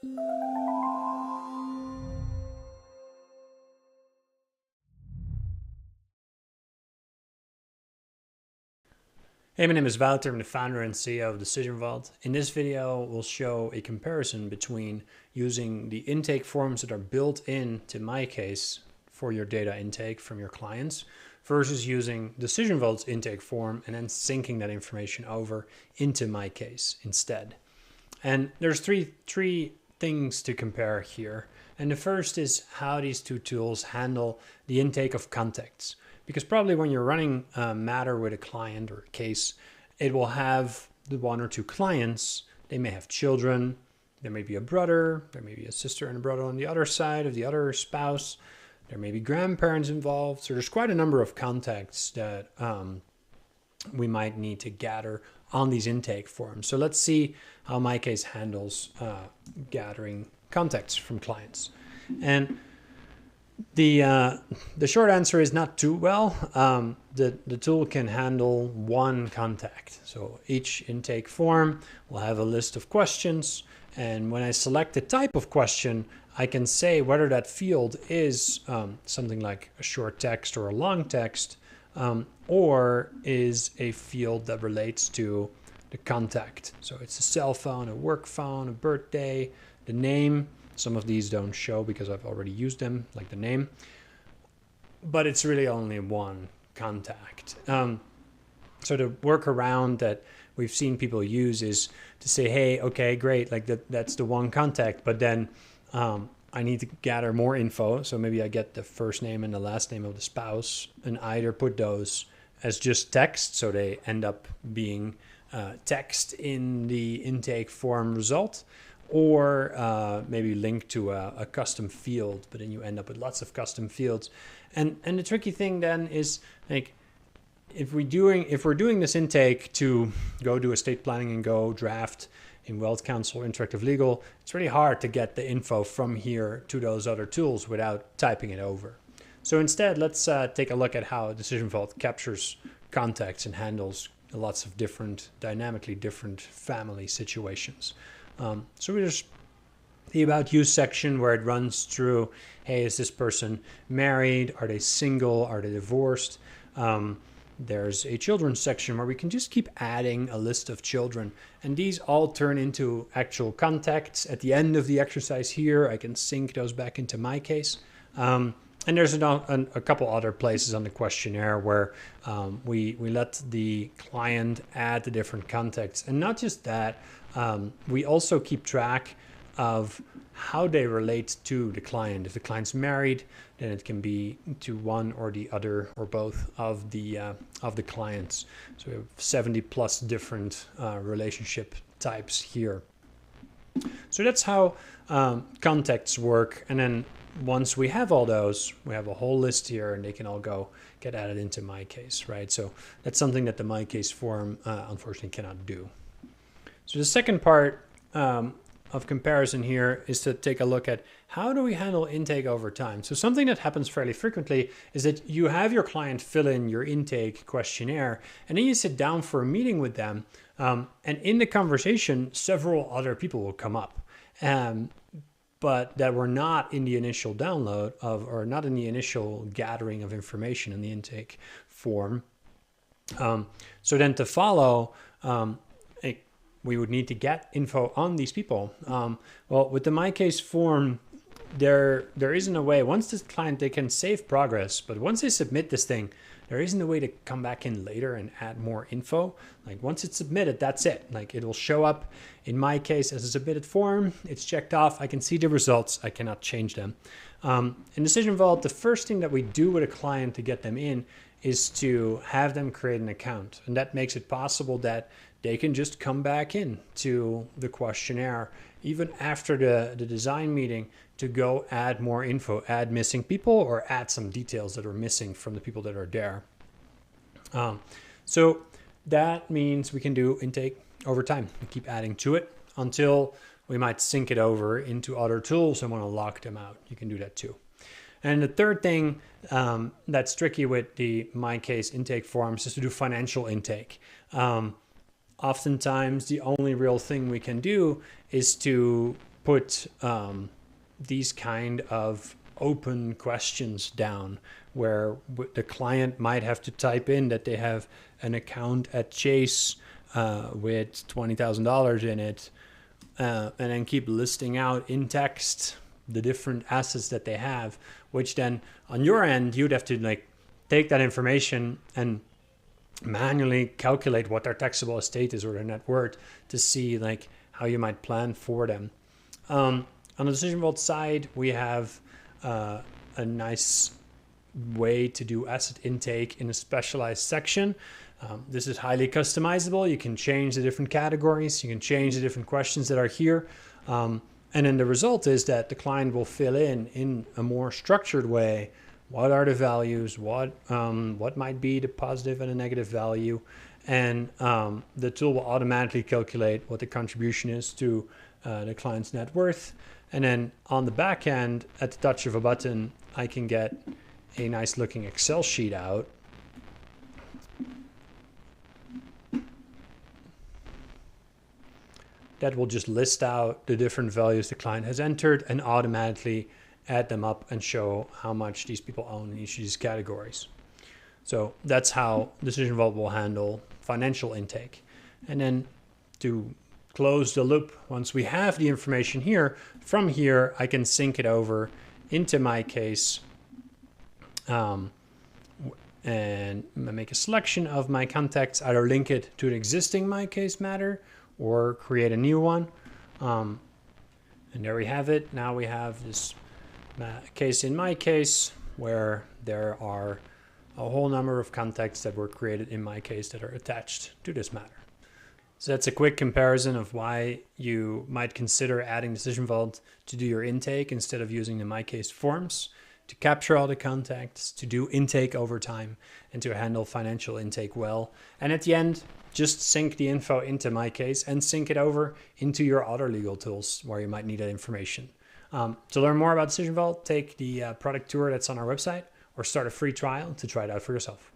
Hey, my name is Wouter. I'm the founder and CEO of DecisionVault. In this video, we'll show a comparison between using the intake forms that are built into MyCase for your data intake from your clients versus using DecisionVault's intake form and then syncing that information over into MyCase instead. And there's three things to compare here. And the first is how these two tools handle the intake of contacts. Because probably when you're running a matter with a client or a case, it will have the one or two clients. They may have children. There may be a brother. There may be a sister and a brother on the other side of the other spouse. There may be grandparents involved. So there's quite a number of contacts that we might need to gather on these intake forms. So let's see how MyCase handles gathering contacts from clients. And the short answer is not too well. The tool can handle one contact. So each intake form will have a list of questions. And when I select the type of question, I can say whether that field is something like a short text or a long text, or is a field that relates to the contact. So it's a cell phone, a work phone, a birthday, the name. Some of these don't show because I've already used them, like the name, but it's really only one contact. So the workaround that we've seen people use is to say, hey, okay, great, like that's the one contact, but then I need to gather more info. So maybe I get the first name and the last name of the spouse and either put those as just text, so they end up being text in the intake form result, or maybe link to a custom field, but then you end up with lots of custom fields. And the tricky thing then is, like, if we're doing this intake to go do estate planning and go draft in Wealth Counsel or Interactive Legal, it's really hard to get the info from here to those other tools without typing it over. So instead, let's take a look at how DecisionVault captures contacts and handles lots of different, dynamically different family situations. So we just the About You section where it runs through, hey, is this person married? Are they single? Are they divorced? There's a children's section where we can just keep adding a list of children. And these all turn into actual contacts. At the end of the exercise here, I can sync those back into MyCase. And there's a couple other places on the questionnaire where we let the client add the different contacts. And not just that, we also keep track of how they relate to the client. If the client's married, then it can be to one or the other or both of the clients. So we have 70 plus different relationship types here. So that's how contacts work. And then once we have all those, we have a whole list here, and they can all get added into MyCase, right? So that's something that the MyCase form unfortunately cannot do. So the second part of comparison here is to take a look at how do we handle intake over time. So something that happens fairly frequently is that you have your client fill in your intake questionnaire, and then you sit down for a meeting with them, and in the conversation, several other people will come up, but that were not in the initial download of, or not in the initial gathering of information in the intake form. So then to follow, we would need to get info on these people. Well, with the MyCase form, there isn't a way. Once this client, they can save progress, but once they submit this thing, there isn't a way to come back in later and add more info. Like once it's submitted, that's it. Like it will show up in MyCase as a submitted form. It's checked off. I can see the results. I cannot change them. In DecisionVault, the first thing that we do with a client to get them in is to have them create an account. And that makes it possible that they can just come back in to the questionnaire, even after the design meeting, to go add more info, add missing people, or add some details that are missing from the people that are there. So that means we can do intake over time. We keep adding to it until we might sync it over into other tools and want to lock them out. You can do that too. And the third thing that's tricky with the MyCase intake forms is to do financial intake. Oftentimes, the only real thing we can do is to put these kind of open questions down where the client might have to type in that they have an account at Chase with $20,000 in it, and then keep listing out in text the different assets that they have, which then on your end, you'd have to like take that information and manually calculate what their taxable estate is or their net worth to see like how you might plan for them. On the DecisionVault side, we have a nice way to do asset intake in a specialized section. This is highly customizable. You can change the different categories. You can change the different questions that are here. And then the result is that the client will fill in a more structured way, what are the values, what might be the positive and the negative value. And the tool will automatically calculate what the contribution is to the client's net worth. And then on the back end, at the touch of a button, I can get a nice looking Excel sheet out. That will just list out the different values the client has entered and automatically add them up and show how much these people own in each of these categories. So that's how DecisionVault will handle financial intake. And then to close the loop, once we have the information here, from here I can sync it over into MyCase and make a selection of my contacts, either link it to an existing MyCase matter or create a new one. And there we have it. Now we have this case in MyCase where there are a whole number of contacts that were created in MyCase that are attached to this matter. So that's a quick comparison of why you might consider adding DecisionVault to do your intake instead of using the MyCase forms, to capture all the contacts, to do intake over time, and to handle financial intake well. And at the end, just sync the info into MyCase and sync it over into your other legal tools where you might need that information. To learn more about DecisionVault, take the product tour that's on our website or start a free trial to try it out for yourself.